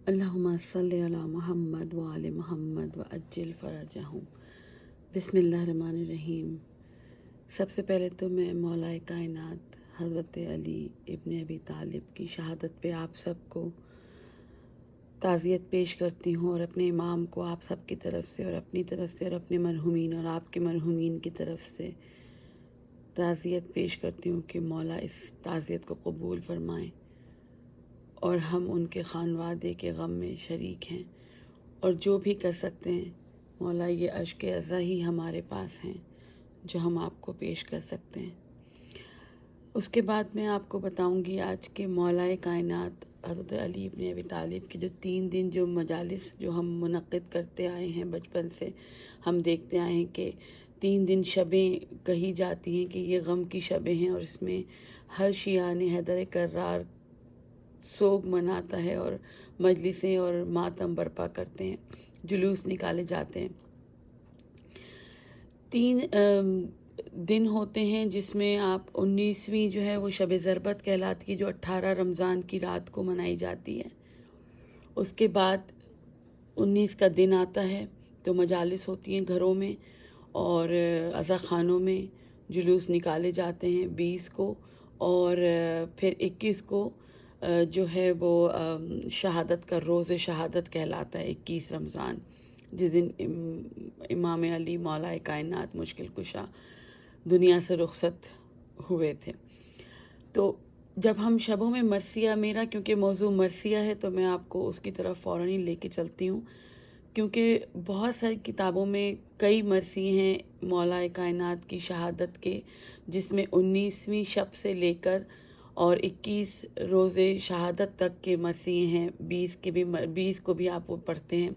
اللہم صلی علی محمد وآل محمد وعجل فرجہم۔ بسم اللہ الرحمن الرحیم۔ سب سے پہلے تو میں مولا کائنات حضرت علی ابن ابی طالب کی شہادت پہ آپ سب کو تعزیت پیش کرتی ہوں، اور اپنے امام کو آپ سب کی طرف سے اور اپنی طرف سے اور اپنے مرحومین اور آپ کے مرحومین کی طرف سے تعزیت پیش کرتی ہوں کہ مولا اس تعزیت کو قبول فرمائیں، اور ہم ان کے خانوادے کے غم میں شریک ہیں، اور جو بھی کر سکتے ہیں مولا یہ اشک عزا ہی ہمارے پاس ہیں جو ہم آپ کو پیش کر سکتے ہیں۔ اس کے بعد میں آپ کو بتاؤں گی آج کے مولا کائنات حضرت علی ابن ابی طالب کی جو 3 دن جو مجالس جو ہم منعقد کرتے آئے ہیں، بچپن سے ہم دیکھتے آئے ہیں کہ 3 دن شبیں کہی جاتی ہیں کہ یہ غم کی شبیں ہیں، اور اس میں ہر شیعہ نے حیدر کرار سوگ مناتا ہے اور مجلسیں اور ماتم برپا کرتے ہیں، جلوس نکالے جاتے ہیں۔ 3 دن ہوتے ہیں جس میں آپ 19ویں جو ہے وہ شب ضربت کہلاتی ہے، جو 18 رمضان کی رات کو منائی جاتی ہے۔ اس کے بعد 19 کا دن آتا ہے تو مجالس ہوتی ہیں گھروں میں اور عزا خانوں میں، جلوس نکالے جاتے ہیں 20 کو، اور پھر 21 کو جو ہے وہ شہادت کا روز شہادت کہلاتا ہے، 21 رمضان، جس دن امام علی مولا کائنات مشکل کشا دنیا سے رخصت ہوئے تھے۔ تو جب ہم شبوں میں مرثیہ، میرا کیونکہ موضوع مرثیہ ہے تو میں آپ کو اس کی طرف فوراً ہی لے کے چلتی ہوں، کیونکہ بہت ساری کتابوں میں کئی مرثیے ہیں مولا کائنات کی شہادت کے، جس میں 19ویں شب سے لے کر اور 21 روز شہادت تک کے مرثیے ہیں، 20 کو بھی آپ وہ پڑھتے ہیں۔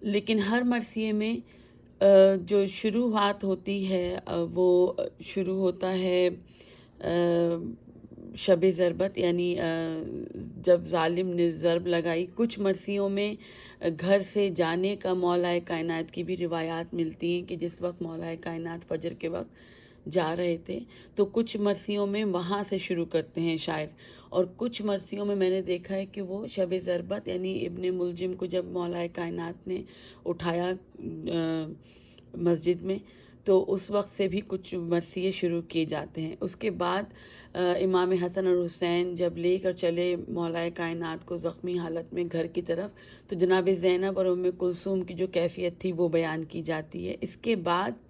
لیکن ہر مرثیے میں جو شروعات ہوتی ہے وہ شروع ہوتا ہے شب ضربت، یعنی جب ظالم نے ضرب لگائی۔ کچھ مرثیوں میں گھر سے جانے کا مولا کائنات کی بھی روایات ملتی ہیں کہ جس وقت مولا کائنات فجر کے وقت جا رہے تھے، تو کچھ مرثیوں میں وہاں سے شروع کرتے ہیں شاعر، اور کچھ مرثیوں میں میں نے دیکھا ہے کہ وہ شب ضربت یعنی ابن ملجم کو جب مولا کائنات نے اٹھایا مسجد میں، تو اس وقت سے بھی کچھ مرثیے شروع کیے جاتے ہیں۔ اس کے بعد امام حسن اور حسین جب لے کر چلے مولا کائنات کو زخمی حالت میں گھر کی طرف، تو جناب زینب اور ام کلثوم کی جو کیفیت تھی وہ بیان کی جاتی ہے۔ اس کے بعد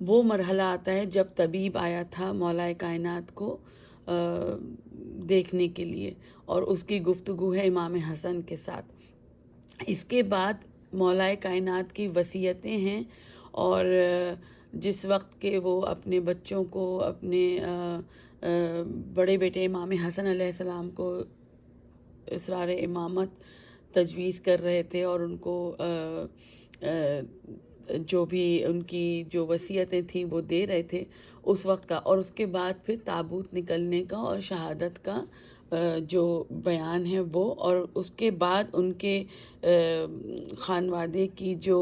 وہ مرحلہ آتا ہے جب طبیب آیا تھا مولا کائنات کو دیکھنے کے لیے، اور اس کی گفتگو ہے امام حسن کے ساتھ۔ اس کے بعد مولا کائنات کی وصیتیں ہیں، اور جس وقت کہ وہ اپنے بچوں کو، اپنے بڑے بیٹے امام حسن علیہ السلام کو اسرار امامت تجویز کر رہے تھے، اور ان کو جو بھی ان کی جو وصیتیں تھیں وہ دے رہے تھے اس وقت کا، اور اس کے بعد پھر تابوت نکلنے کا اور شہادت کا جو بیان ہے وہ، اور اس کے بعد ان کے خانوادے کی جو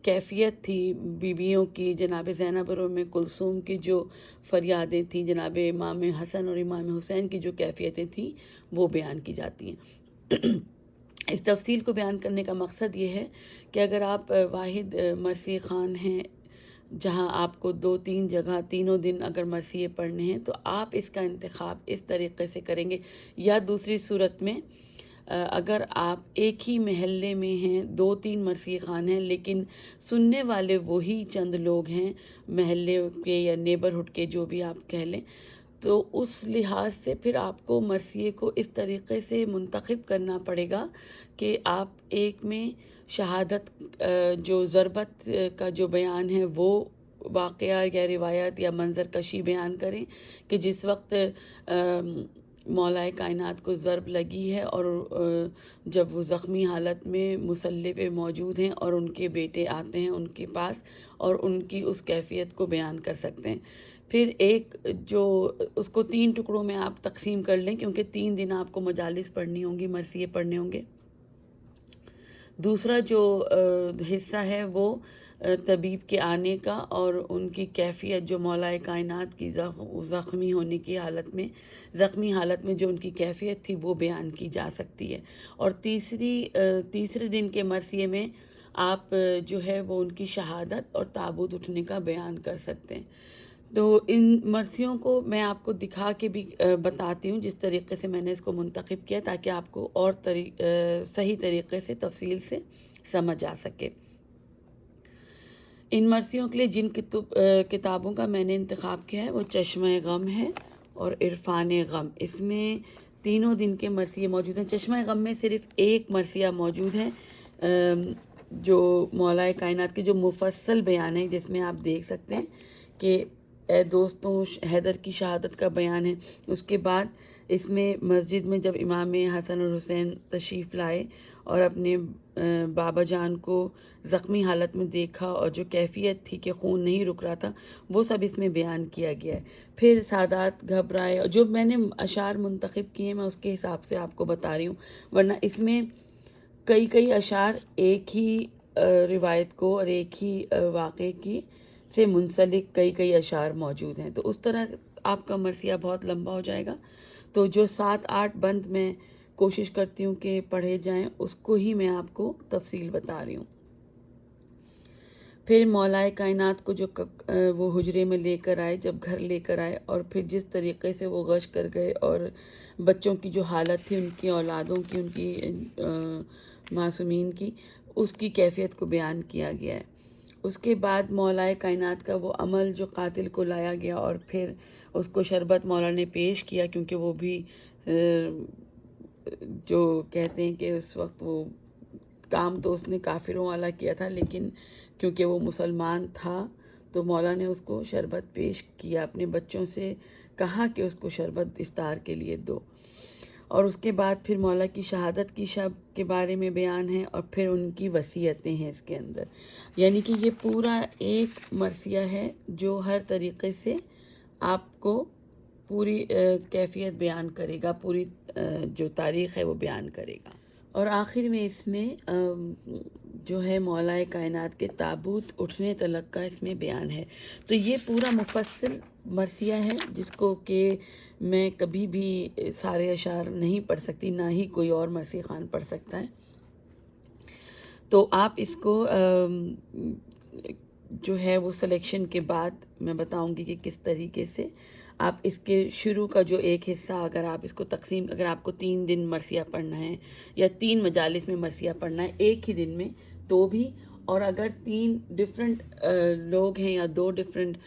کیفیت تھی، بیویوں کی، جناب زینب اور ام کلثوم کی جو فریادیں تھیں، جناب امام حسن اور امام حسین کی جو کیفیتیں تھیں وہ بیان کی جاتی ہیں۔ اس تفصیل کو بیان کرنے کا مقصد یہ ہے کہ اگر آپ واحد مرثیہ خوان ہیں جہاں آپ کو 2-3 جگہ تینوں دن اگر مرثیے پڑھنے ہیں، تو آپ اس کا انتخاب اس طریقے سے کریں گے، یا دوسری صورت میں اگر آپ ایک ہی محلے میں ہیں، 2-3 مرثیہ خوان ہیں، لیکن سننے والے وہی چند لوگ ہیں محلے کے یا نیبرہڈ کے، جو بھی آپ کہہ لیں، تو اس لحاظ سے پھر آپ کو مرثیے کو اس طریقے سے منتخب کرنا پڑے گا کہ آپ ایک میں شہادت جو ضربت کا جو بیان ہے وہ واقعہ یا روایت یا منظر کشی بیان کریں کہ جس وقت مولا کائنات کو ضرب لگی ہے، اور جب وہ زخمی حالت میں مصلی پہ موجود ہیں اور ان کے بیٹے آتے ہیں ان کے پاس، اور ان کی اس کیفیت کو بیان کر سکتے ہیں۔ پھر ایک جو اس کو 3 ٹکڑوں میں آپ تقسیم کر لیں، کیونکہ 3 دن آپ کو مجالس پڑھنی ہوں گی، مرثیے پڑھنے ہوں گے، دوسرا جو حصہ ہے وہ طبیب کے آنے کا اور ان کی کیفیت جو مولا کائنات کی زخمی ہونے کی حالت میں، زخمی حالت میں جو ان کی کیفیت تھی وہ بیان کی جا سکتی ہے۔ اور تیسرے دن کے مرثیے میں آپ جو ہے وہ ان کی شہادت اور تابوت اٹھنے کا بیان کر سکتے ہیں۔ تو ان مرثیوں کو میں آپ کو دکھا کے بھی بتاتی ہوں جس طریقے سے میں نے اس کو منتخب کیا، تاکہ آپ کو اور صحیح طریقے سے تفصیل سے سمجھ آ سکے۔ ان مرثیوں کے لیے جن کتابوں کا میں نے انتخاب کیا ہے وہ چشمہ غم ہے اور عرفان غم۔ اس میں تینوں دن کے مرثیے موجود ہیں۔ چشمہ غم میں صرف ایک مرثیہ موجود ہے جو مولا کائنات کے جو مفصل بیان ہے، جس میں آپ دیکھ سکتے ہیں کہ اے دوستوں حیدر کی شہادت کا بیان ہے۔ اس کے بعد اس میں مسجد میں جب امام حسن اور حسین تشریف لائے اور اپنے بابا جان کو زخمی حالت میں دیکھا اور جو کیفیت تھی کہ خون نہیں رک رہا تھا، وہ سب اس میں بیان کیا گیا ہے۔ پھر سادات گھبرائے، اور جو میں نے اشعار منتخب کیے ہیں میں اس کے حساب سے آپ کو بتا رہی ہوں، ورنہ اس میں کئی اشعار ایک ہی روایت کو اور ایک ہی واقعے کی سے منسلک کئی اشعار موجود ہیں، تو اس طرح آپ کا مرثیہ بہت لمبا ہو جائے گا۔ تو جو 7-8 بند میں کوشش کرتی ہوں کہ پڑھے جائیں، اس کو ہی میں آپ کو تفصیل بتا رہی ہوں۔ پھر مولا کائنات کو جو وہ حجرے میں لے کر آئے، جب گھر لے کر آئے، اور پھر جس طریقے سے وہ غش کر گئے اور بچوں کی جو حالت تھی، ان کی اولادوں کی، ان کی معصومین کی، اس کی کیفیت کو بیان کیا گیا ہے۔ اس کے بعد مولا کائنات کا وہ عمل جو قاتل کو لایا گیا اور پھر اس کو شربت مولا نے پیش کیا، کیونکہ وہ بھی جو کہتے ہیں کہ اس وقت وہ کام تو اس نے کافروں والا کیا تھا، لیکن کیونکہ وہ مسلمان تھا تو مولا نے اس کو شربت پیش کیا، اپنے بچوں سے کہا کہ اس کو شربت افطار کے لیے دو۔ اور اس کے بعد پھر مولا کی شہادت کی شب کے بارے میں بیان ہے، اور پھر ان کی وصیتیں ہیں اس کے اندر۔ یعنی کہ یہ پورا ایک مرثیہ ہے جو ہر طریقے سے آپ کو پوری کیفیت بیان کرے گا، پوری جو تاریخ ہے وہ بیان کرے گا۔ اور آخر میں اس میں جو ہے مولا کائنات کے تابوت اٹھنے تلک کا اس میں بیان ہے۔ تو یہ پورا مفصل مرثیہ ہے جس کو کہ میں کبھی بھی سارے اشعار نہیں پڑھ سکتی، نہ ہی کوئی اور مرثی خوان پڑھ سکتا ہے۔ تو آپ اس کو جو ہے وہ سلیکشن کے بعد میں بتاؤں گی کہ کس طریقے سے آپ اس کے شروع کا جو ایک حصہ اگر آپ اس کو تقسیم، اگر آپ کو 3 دن مرثیہ پڑھنا ہے یا 3 مجالس میں مرثیہ پڑھنا ہے ایک ہی دن میں تو بھی، اور اگر 3 ڈفرینٹ لوگ ہیں یا 2 ڈفرینٹ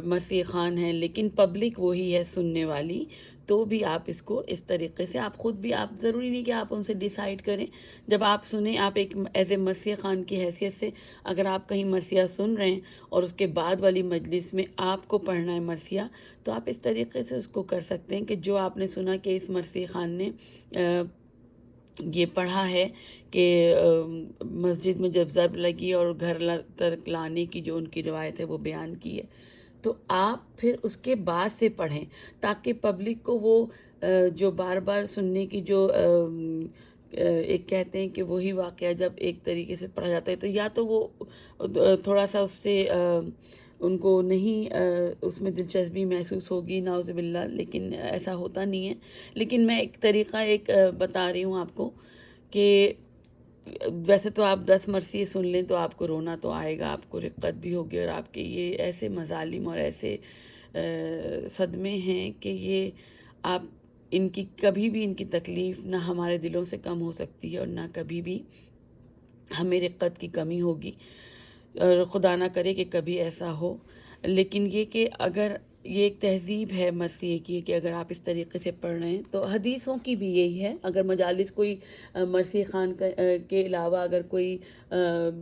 مرثیہ خوان ہیں لیکن پبلک وہی ہے سننے والی، تو بھی آپ اس کو اس طریقے سے، آپ خود بھی، آپ ضروری نہیں کہ آپ ان سے ڈیسائیڈ کریں، جب آپ سنیں، آپ ایک ایز اے مرثیہ خوان کی حیثیت سے اگر آپ کہیں مرثیہ سن رہے ہیں اور اس کے بعد والی مجلس میں آپ کو پڑھنا ہے مرثیہ، تو آپ اس طریقے سے اس کو کر سکتے ہیں کہ جو آپ نے سنا کہ اس مرثیہ خوان نے یہ پڑھا ہے کہ مسجد میں جب ضرب لگی اور گھر تک لانے کی جو ان کی روایت ہے وہ بیان کی ہے، تو آپ پھر اس کے بعد سے پڑھیں تاکہ پبلک کو وہ جو بار بار سننے کی جو ایک کہتے ہیں کہ وہی واقعہ جب ایک طریقے سے پڑھا جاتا ہے تو یا تو وہ تھوڑا سا اس سے ان کو نہیں اس میں دلچسپی محسوس ہوگی، نعوذ باللہ، لیکن ایسا ہوتا نہیں ہے۔ لیکن میں ایک طریقہ بتا رہی ہوں آپ کو کہ ویسے تو آپ 10 مرثیے سن لیں تو آپ کو رونا تو آئے گا، آپ کو رقت بھی ہوگی، اور آپ کے یہ ایسے مظالم اور ایسے صدمے ہیں کہ یہ آپ ان کی کبھی بھی ان کی تکلیف نہ ہمارے دلوں سے کم ہو سکتی ہے اور نہ کبھی بھی ہمیں رقت کی کمی ہوگی، اور خدا نہ کرے کہ کبھی ایسا ہو۔ لیکن یہ کہ اگر یہ ایک تہذیب ہے مرثیے کی کہ اگر آپ اس طریقے سے پڑھ رہے ہیں، تو حدیثوں کی بھی یہی ہے، اگر مجالس کوئی مرثیہ خوان کے علاوہ اگر کوئی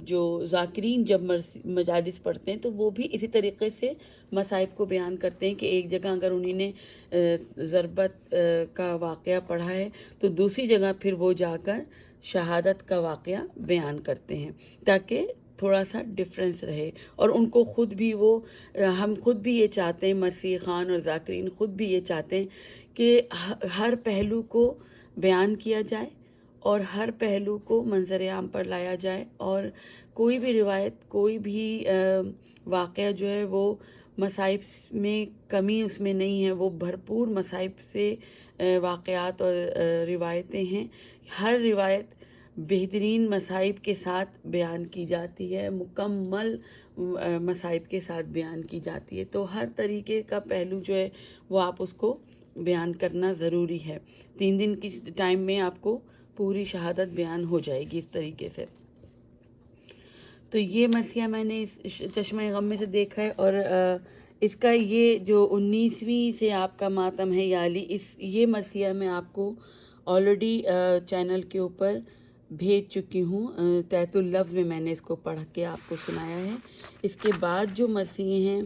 جو ذاکرین جب مجالس پڑھتے ہیں تو وہ بھی اسی طریقے سے مصائب کو بیان کرتے ہیں کہ ایک جگہ اگر انہیں نے ضربت کا واقعہ پڑھا ہے تو دوسری جگہ پھر وہ جا کر شہادت کا واقعہ بیان کرتے ہیں تاکہ تھوڑا سا ڈفرینس رہے، اور ان کو خود بھی وہ ہم خود بھی یہ چاہتے ہیں، مرثیہ خوان اور ذاکرین خود بھی یہ چاہتے ہیں کہ ہر پہلو کو بیان کیا جائے اور ہر پہلو کو منظر عام پر لایا جائے، اور کوئی بھی روایت، کوئی بھی واقعہ جو ہے وہ مصائب میں کمی اس میں نہیں ہے، وہ بھرپور مصائب سے واقعات اور روایتیں ہیں. ہر روایت بہترین مصائب کے ساتھ بیان کی جاتی ہے، مکمل مصائب کے ساتھ بیان کی جاتی ہے. تو ہر طریقے کا پہلو جو ہے وہ آپ اس کو بیان کرنا ضروری ہے. 3 دن کی ٹائم میں آپ کو پوری شہادت بیان ہو جائے گی اس طریقے سے. تو یہ مرثیہ میں نے اس چشمہ غم میں سے دیکھا ہے، اور اس کا یہ جو 19ویں سے آپ کا ماتم ہے یا علی، یہ مرثیہ میں آپ کو آلریڈی چینل کے اوپر بھیج چکی ہوں. تحت اللفظ میں نے اس کو پڑھ کے آپ کو سنایا ہے. اس کے بعد جو مرثیے ہیں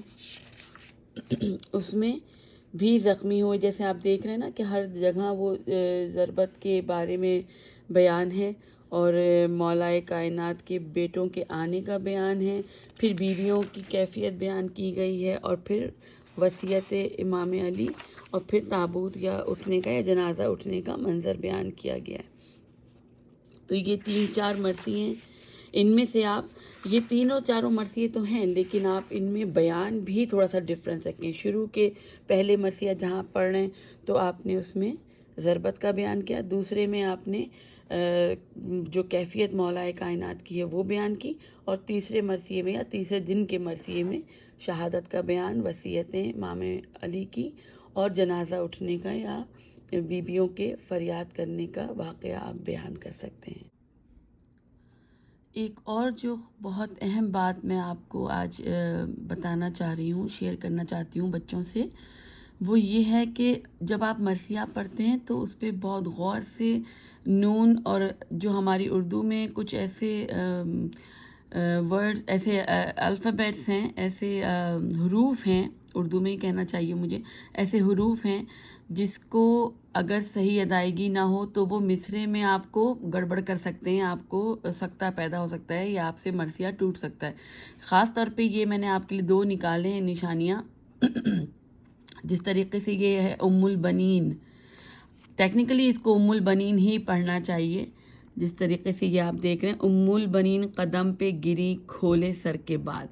اس میں بھی زخمی ہوئے، جیسے آپ دیکھ رہے ہیں نا کہ ہر جگہ وہ ضربت کے بارے میں بیان ہے، اور مولائے کائنات کے بیٹوں کے آنے کا بیان ہے، پھر بیویوں کی کیفیت بیان کی گئی ہے، اور پھر وصیت امام علی، اور پھر تابوت یا اٹھنے کا یا جنازہ اٹھنے کا منظر بیان کیا گیا ہے. تو یہ 3-4 مرثیے ہیں. ان میں سے آپ یہ تینوں چاروں مرثیے تو ہیں، لیکن آپ ان میں بیان بھی تھوڑا سا ڈفرینس رکھیں. شروع کے پہلے مرثیہ جہاں پڑھ رہے ہیں تو آپ نے اس میں ضربت کا بیان کیا، دوسرے میں آپ نے جو کیفیت مولائے کائنات کی ہے وہ بیان کی، اور تیسرے مرثیے میں یا تیسرے دن کے مرثیے میں شہادت کا بیان، وصیتیں امام علی کی، اور جنازہ اٹھنے کا یا بیویوں کے فریاد کرنے کا واقعہ آپ بیان کر سکتے ہیں. ایک اور جو بہت اہم بات میں آپ کو آج بتانا چاہ رہی ہوں، شیئر کرنا چاہتی ہوں بچوں سے، وہ یہ ہے کہ جب آپ مرثیہ پڑھتے ہیں تو اس پہ بہت غور سے نون، اور جو ہماری اردو میں کچھ ایسے ورڈز، ایسے الفابیٹس ہیں، ایسے حروف ہیں، اردو میں ہی کہنا چاہیے مجھے، ایسے حروف ہیں جس کو اگر صحیح ادائیگی نہ ہو تو وہ مصرعے میں آپ کو گڑبڑ کر سکتے ہیں، آپ کو سکتہ پیدا ہو سکتا ہے، یا آپ سے مرثیہ ٹوٹ سکتا ہے. خاص طور پہ یہ میں نے آپ کے لیے 2 نکالے ہیں نشانیاں. جس طریقے سے یہ ہے ام البنین، ٹیکنیکلی اس کو ام البنین ہی پڑھنا چاہیے. جس طریقے سے یہ آپ دیکھ رہے ہیں، ام البنین قدم پہ گری کھولے سر کے بال.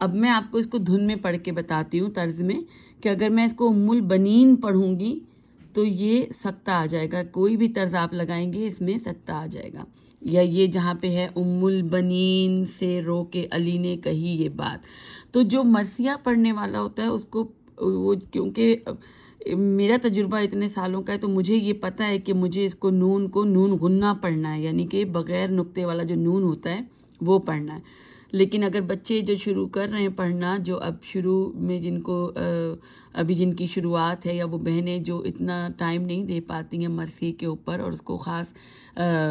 اب میں آپ کو اس کو دھن میں پڑھ کے بتاتی ہوں طرز میں، کہ اگر میں اس کو ام البنین پڑھوں گی تو یہ سکتہ آ جائے گا. کوئی بھی طرز آپ لگائیں گے اس میں سکتہ آ جائے گا. یا یہ جہاں پہ ہے ام البنین سے رو کے علی نے کہی یہ بات، تو جو مرثیہ پڑھنے والا ہوتا ہے اس کو وہ، کیونکہ میرا تجربہ اتنے سالوں کا ہے تو مجھے یہ پتہ ہے کہ مجھے اس کو نون غنہ پڑھنا ہے، یعنی کہ بغیر نقطے والا جو نون ہوتا ہے وہ پڑھنا ہے. لیکن اگر بچے جو شروع کر رہے ہیں پڑھنا، جو اب شروع میں جن کو ابھی جن کی شروعات ہے، یا وہ بہنیں جو اتنا ٹائم نہیں دے پاتی ہیں مرثیے کے اوپر، اور اس کو خاص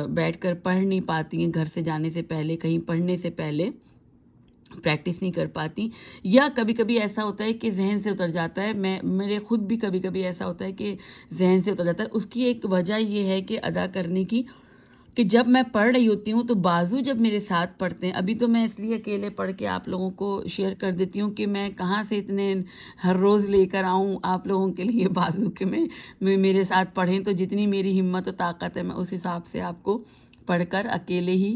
بیٹھ کر پڑھ نہیں پاتی ہیں گھر سے جانے سے پہلے، کہیں پڑھنے سے پہلے پریکٹس نہیں کر پاتی، یا کبھی کبھی ایسا ہوتا ہے کہ ذہن سے اتر جاتا ہے. میرے خود بھی کبھی کبھی ایسا ہوتا ہے کہ ذہن سے اتر جاتا ہے. اس کی ایک وجہ یہ ہے کہ ادا کرنے کی، کہ جب میں پڑھ رہی ہوتی ہوں تو بازو جب میرے ساتھ پڑھتے ہیں، ابھی تو میں اس لیے اکیلے پڑھ کے آپ لوگوں کو شیئر کر دیتی ہوں کہ میں کہاں سے اتنے ہر روز لے کر آؤں آپ لوگوں کے لیے بازو کے میں میرے ساتھ پڑھیں. تو جتنی میری ہمت و طاقت ہے میں اس حساب سے آپ کو پڑھ کر اکیلے ہی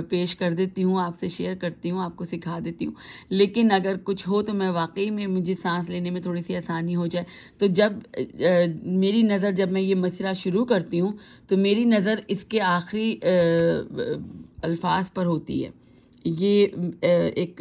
پیش کر دیتی ہوں، آپ سے شیئر کرتی ہوں، آپ کو سکھا دیتی ہوں. لیکن اگر کچھ ہو تو میں واقعی میں مجھے سانس لینے میں تھوڑی سی آسانی ہو جائے تو جب میری نظر، جب میں یہ مسئلہ شروع کرتی ہوں تو میری نظر اس کے آخری الفاظ پر ہوتی ہے. یہ ایک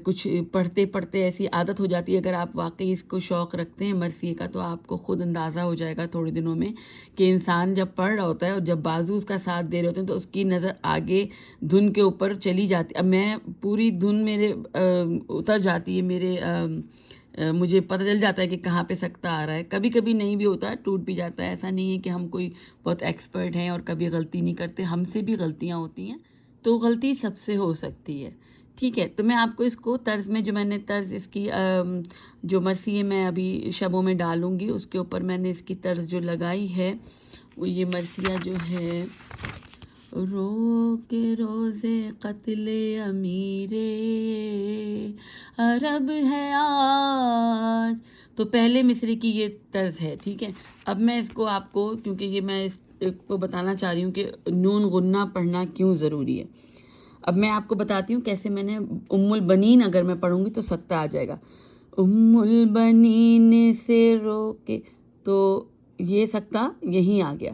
کچھ پڑھتے پڑھتے ایسی عادت ہو جاتی ہے. اگر آپ واقعی اس کو شوق رکھتے ہیں مرثیے کا تو آپ کو خود اندازہ ہو جائے گا تھوڑے دنوں میں کہ انسان جب پڑھ رہا ہوتا ہے اور جب بازو اس کا ساتھ دے رہے ہوتے ہیں تو اس کی نظر آگے دھن کے اوپر چلی جاتی. اب میں پوری دھن میرے اتر جاتی ہے، میرے مجھے پتہ چل جاتا ہے کہ کہاں پہ سکتہ آ رہا ہے. کبھی کبھی نہیں بھی ہوتا، ٹوٹ بھی جاتا ہے. ایسا نہیں ہے کہ ہم کوئی بہت ایکسپرٹ ہیں اور کبھی غلطی نہیں کرتے، ہم سے بھی غلطیاں ہوتی ہیں. تو غلطی سب سے ہو سکتی ہے، ٹھیک ہے. تو میں آپ کو اس کو طرز میں، جو میں نے طرز اس کی جو مرثیے میں ابھی شبوں میں ڈالوں گی اس کے اوپر میں نے اس کی طرز جو لگائی ہے وہ یہ مرثیہ جو ہے، رو کے روزے قتل امیر عرب ہے آج. تو تو پہلے مصرے کی یہ طرز ہے، ٹھیک ہے. اب میں اس کو آپ کو، کیونکہ یہ میں اس کو بتانا چاہ رہی ہوں کہ نون غنہ پڑھنا کیوں ضروری ہے. اب میں آپ کو بتاتی ہوں کیسے میں نے ام البنین اگر میں پڑھوں گی تو سکتہ آ جائے گا. البنین سے رو کے، تو یہ سکتہ یہیں آ گیا.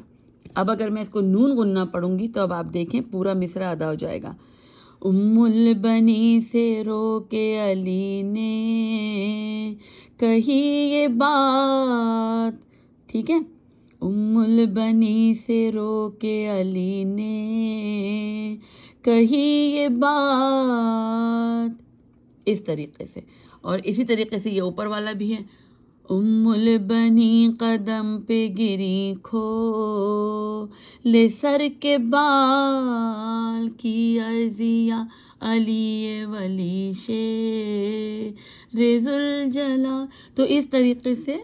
اب اگر میں اس کو نون غنہ پڑھوں گی تو اب آپ دیکھیں پورا مصرع ادا ہو جائے گا. البنی سے رو کے علی نے کہی یہ بات، ٹھیک ہے. البنی سے رو کے علی نے کہی یہ بات، اس طریقے سے. اور اسی طریقے سے یہ اوپر والا بھی ہے. البنی قدم پہ گری کھو لے سر کے بال کی عرضیہ علی ولی شیر ذوالجلال. تو اس طریقے سے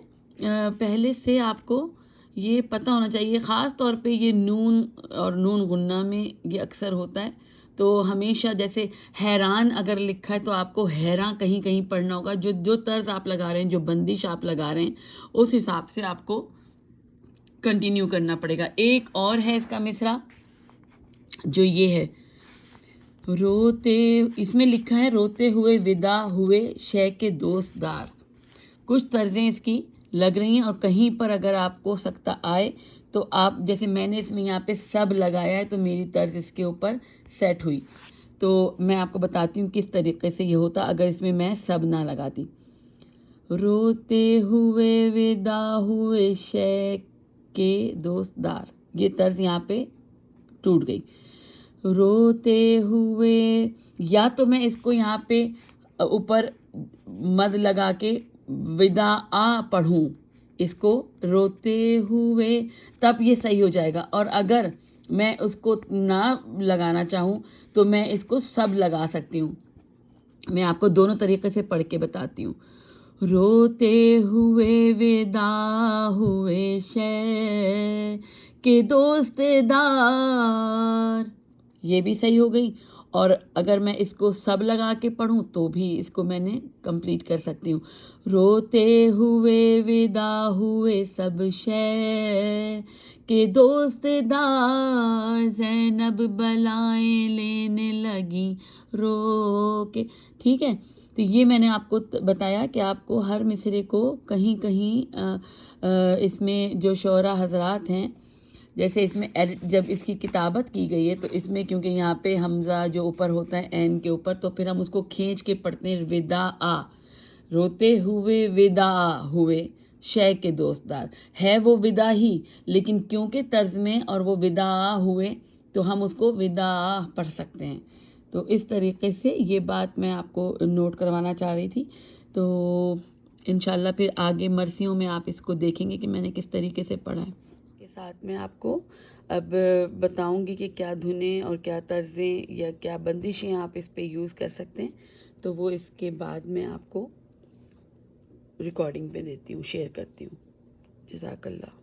پہلے سے آپ کو یہ پتہ ہونا چاہیے. خاص طور پہ یہ نون اور نون غنہ میں یہ اکثر ہوتا ہے. تو ہمیشہ جیسے حیران اگر لکھا ہے تو آپ کو حیران کہیں کہیں پڑھنا ہوگا. جو طرز آپ لگا رہے ہیں، جو بندش آپ لگا رہے ہیں، اس حساب سے آپ کو کنٹینیو کرنا پڑے گا. ایک اور ہے اس کا مصرع جو یہ ہے، روتے، اس میں لکھا ہے روتے ہوئے ودا ہوئے شے کے دوست دار. کچھ طرزیں اس کی لگ رہی ہیں، اور کہیں پر اگر آپ کو سکتہ آئے تو آپ، جیسے میں نے اس میں یہاں پہ سب لگایا ہے تو میری طرز اس کے اوپر سیٹ ہوئی. تو میں آپ کو بتاتی ہوں کس طریقے سے یہ ہوتا اگر اس میں سب نہ لگاتی. روتے ہوئے ودا ہوئے شے کے دوست دار، یہ طرز یہاں پہ ٹوٹ گئی. روتے ہوئے، یا تو میں اس کو یہاں پہ اوپر مد لگا کے ودا آ پڑھوں، اس کو روتے ہوئے، تب یہ صحیح ہو جائے گا. اور اگر میں اس کو نہ لگانا چاہوں تو میں اس کو سب لگا سکتی ہوں. میں آپ کو دونوں طریقے سے پڑھ کے بتاتی ہوں. روتے ہوئے ودا ہوئے شے کے دوست دار، یہ بھی صحیح ہو گئی. اور اگر میں اس کو سب لگا کے پڑھوں تو بھی اس کو میں نے کمپلیٹ کر سکتی ہوں. روتے ہوئے ودا ہوئے سب شے کے دوست دار، زینب بلائیں لینے لگی رو کے. ٹھیک ہے. تو یہ میں نے آپ کو بتایا کہ آپ کو ہر مصرے کو کہیں کہیں اس میں جو شعراء حضرات ہیں، جیسے اس میں جب اس کی کتابت کی گئی ہے تو اس میں کیونکہ یہاں پہ حمزہ جو اوپر ہوتا ہے عین کے اوپر، تو پھر ہم اس کو کھینچ کے پڑھتے ہیں ودا آ. روتے ہوئے ودا ہوئے شے کے دوست دار، ہے وہ ودا ہی، لیکن کیونکہ طرز میں اور وہ ودا ہوئے تو ہم اس کو ودا پڑھ سکتے ہیں. تو اس طریقے سے یہ بات میں آپ کو نوٹ کروانا چاہ رہی تھی. تو انشاءاللہ پھر آگے مرثیوں میں آپ اس کو دیکھیں گے کہ میں نے کس طریقے سے پڑھا ہے. کے ساتھ میں آپ کو اب بتاؤں گی کہ کیا دھنیں اور کیا طرزیں یا کیا بندشیں آپ اس پہ یوز کر سکتے ہیں. تو وہ اس کے بعد میں آپ کو ریکارڈنگ پہ دیتی ہوں، شیئر کرتی ہوں. جزاک اللہ.